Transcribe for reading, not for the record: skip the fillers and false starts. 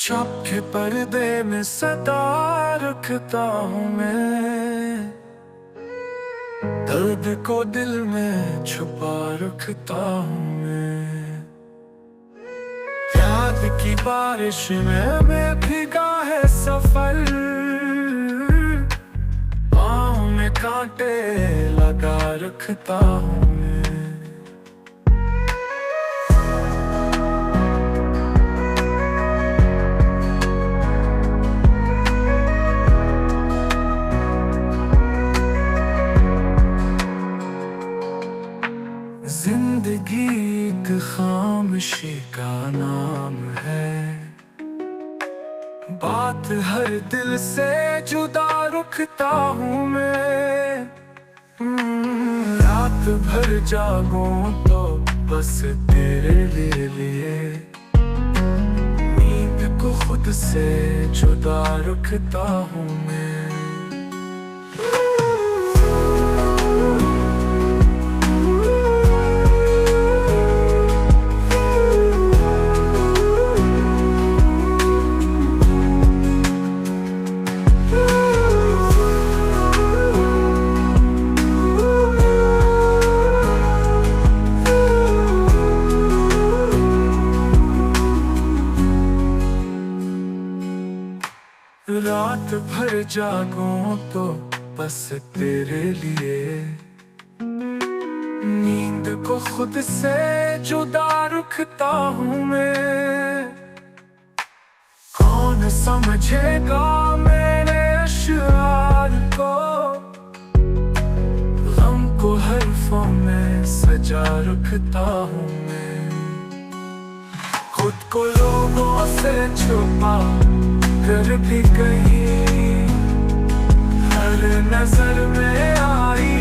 शब के पर्दे में सदा रखता हूँ मैं, दर्द को दिल में छुपा रखता हूँ मैं। याद की बारिश में मैं भीगा है सफर, पाँव में कांटे लगा रखता हूँ मैं। जिंदगी एक खामोशी का नाम है, बात हर दिल से जुदा रखता हूँ मैं। रात भर जागूं तो बस तेरे लिए, नींद को खुद से जुदा रखता हूँ मैं। रात भर जागूं तो बस तेरे लिए, नींद को खुद से जुदा रखता हूँ मैं। कौन समझेगा मेरे अशआर को, गम को हर्फों में सजा रखता हूँ मैं। खुद को लोगों से छुपा कर भी कहीं, हर नजर में आई